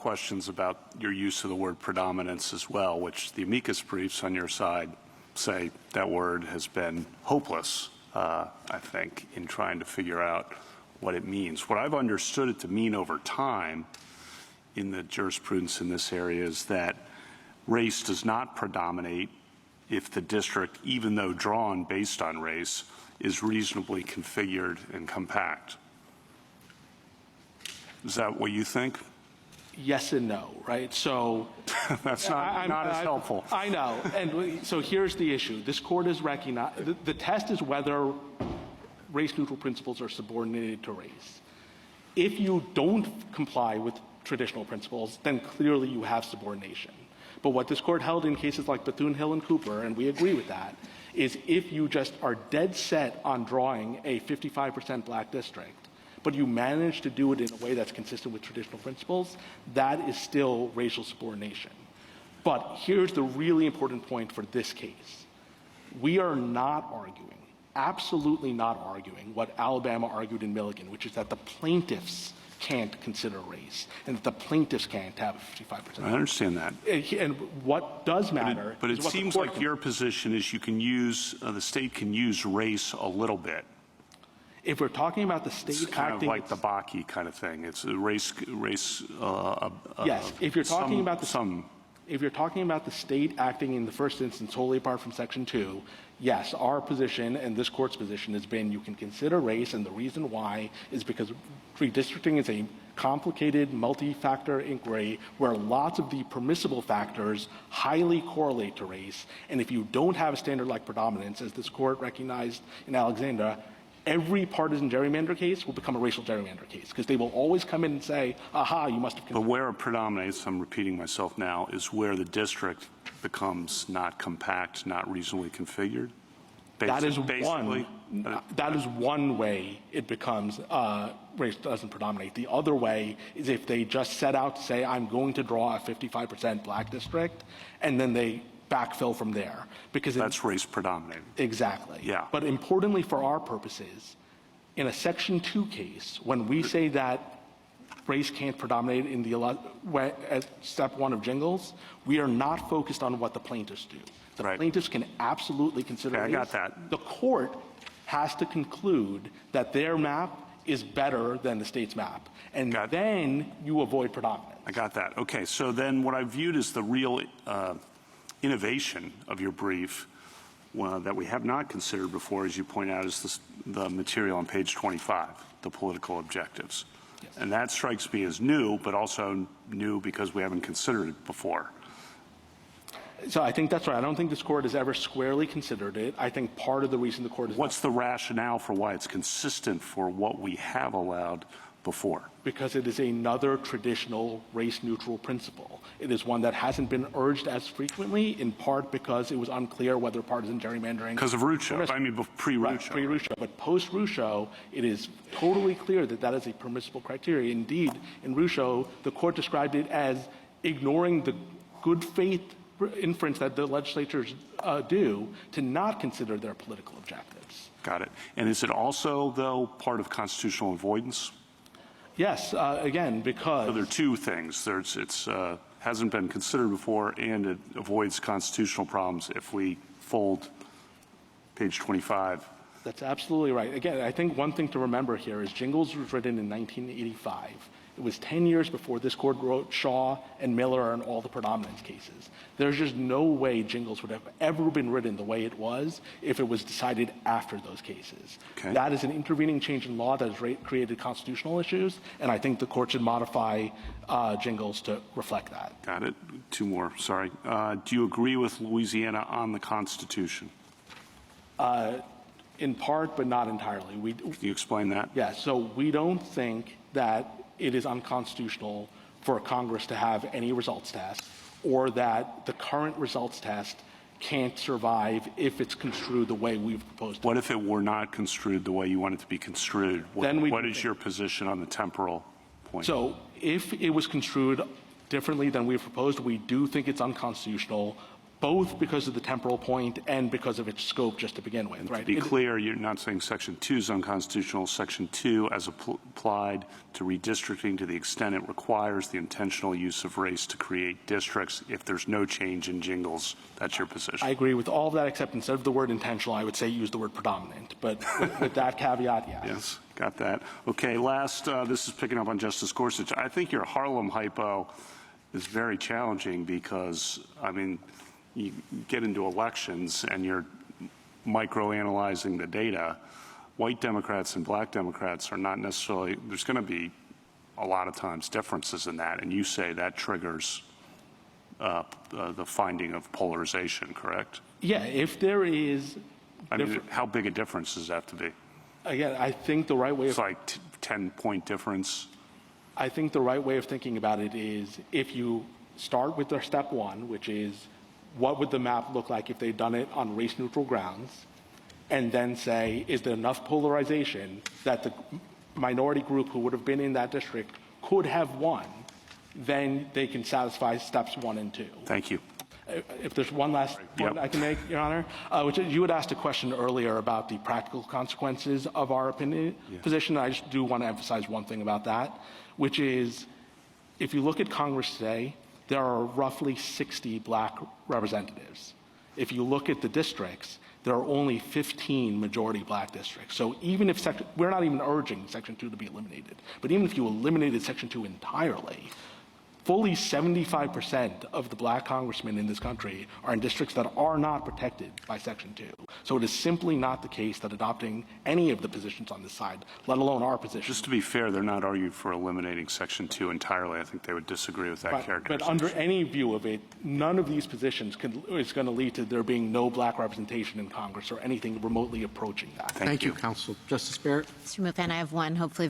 questions about your use of the word predominance as well, which the amicus briefs on your side say that word has been hopeless, I think, in trying to figure out what it means. What I've understood it to mean over time in the jurisprudence in this area is that race does not predominate if the district, even though drawn based on race, is reasonably configured and compact. Is that what you think? Yes and no, right? So that's not as helpful. I know. And so here's the issue. This court has recognized the test is whether race-neutral principles are subordinated to race. If you don't comply with traditional principles, then clearly you have subordination. But what this court held in cases like Bethune, Hill, and Cooper, and we agree with that, is if you just are dead set on drawing a 55% black district, but you manage to do it in a way that's consistent with traditional principles, that is still racial subordination. But here's the really important point for this case. We are not arguing, absolutely not arguing, what Alabama argued in Milligan, which is that the plaintiffs can't consider race, and that the plaintiffs can't have a 55%. I understand that. And what does matter but it seems like your position is you can use, the state can use race a little bit. If we're talking about the state it's kind of like the Bakke kind of thing. It's a race. Yes. If you're talking about if you're talking about the state acting in the first instance wholly apart from Section 2, yes, our position and this court's position has been you can consider race, and the reason why is because redistricting is a complicated multi-factor inquiry where lots of the permissible factors highly correlate to race, and if you don't have a standard like predominance, as this court recognized in Alexandra, every partisan gerrymander case will become a racial gerrymander case because they will always come in and say, aha, you must have. But where it predominates, I'm repeating myself now, is where the district becomes not compact, not reasonably configured. That is one way it becomes race doesn't predominate. The other way is if they just set out to say, I'm going to draw a 55% black district, and then they backfill from there. Because that's race predominating. Exactly. Yeah. But importantly for our purposes, in a Section 2 case, when we say that race can't predominate in the step 1 of Jingles, we are not focused on what the plaintiffs do. The plaintiffs can absolutely consider race. I got that. The court has to conclude that their map is better than the state's map. And then you avoid predominance. I got that. Okay, so then what I viewed as the real innovation of your brief that we have not considered before, as you point out, is the material on page 25, the political objectives. Yes. And that strikes me as new, but also new because we haven't considered it before. So I think that's right. I don't think this court has ever squarely considered it. I think part of the reason the court is What's the rationale for why it's consistent for what we have allowed before? Because it is another traditional race-neutral principle. It is one that hasn't been urged as frequently, in part because it was unclear whether partisan gerrymandering... Because of Rucho. I mean, pre-Rucho. Right, pre-Rucho. But post-Rucho, it is totally clear that that is a permissible criteria. Indeed, in Rucho, the court described it as ignoring the good faith inference that the legislatures do to not consider their political objectives. Got it. And is it also, though, part of constitutional avoidance? Yes, again, because... So there are two things. It's hasn't been considered before, and it avoids constitutional problems if we fold page 25. That's absolutely right. Again, I think one thing to remember here is Jingles was written in 1985. It was 10 years before this court wrote Shaw and Miller and all the predominance cases. There's just no way Jingles would have ever been written the way it was if it was decided after those cases. Okay. That is an intervening change in law that has created constitutional issues, and I think the court should modify Jingles to reflect that. Got it. Two more, sorry. Do you agree with Louisiana on the Constitution? In part, but not entirely. Can you explain that? Yeah, so we don't think that it is unconstitutional for Congress to have any results test, or that the current results test can't survive if it's construed the way we've proposed it. What if it were not construed the way you want it to be construed? What is your position on the temporal point? So if it was construed differently than we've proposed, we do think it's unconstitutional both because of the temporal point and because of its scope just to begin with, right? To be clear, you're not saying Section 2 is unconstitutional. Section 2, as applied to redistricting to the extent it requires the intentional use of race to create districts, if there's no change in Jingles, that's your position. I agree with all of that, except instead of the word intentional, I would say use the word predominant. But with that caveat, yes. Yes, got that. Okay, last, this is picking up on Justice Gorsuch. I think your Harlem hypo is very challenging because, I mean, you get into elections and you're microanalyzing the data. White Democrats and black Democrats are not necessarily, there's going to be a lot of times differences in that, and you say that triggers the finding of polarization, correct? Yeah, if there is... I mean, how big a difference does that have to be? Again, I think the right way It's like 10-point difference? I think the right way of thinking about it is if you start with their step one, which is what would the map look like if they'd done it on race-neutral grounds, and then say, is there enough polarization that the minority group who would have been in that district could have won, then they can satisfy steps 1 and 2. Thank you. If there's one last point I can make, Your Honor, which is, you had asked a question earlier about the practical consequences of our position. I just do want to emphasize one thing about that, which is if you look at Congress today, there are roughly 60 black representatives. If you look at the districts, there are only 15 majority black districts. So even if we're not even urging Section 2 to be eliminated, but even if you eliminated Section 2 entirely, fully 75% of the black congressmen in this country are in districts that are not protected by Section 2. So it is simply not the case that adopting any of the positions on this side, let alone our position. Just to be fair, they're not arguing for eliminating Section 2 entirely. I think they would disagree with that characterization. But under any view of it, none of these positions is going to lead to there being no black representation in Congress or anything remotely approaching that. Thank you, counsel. Justice Barrett? Mr. Mooppan, I have one, hopefully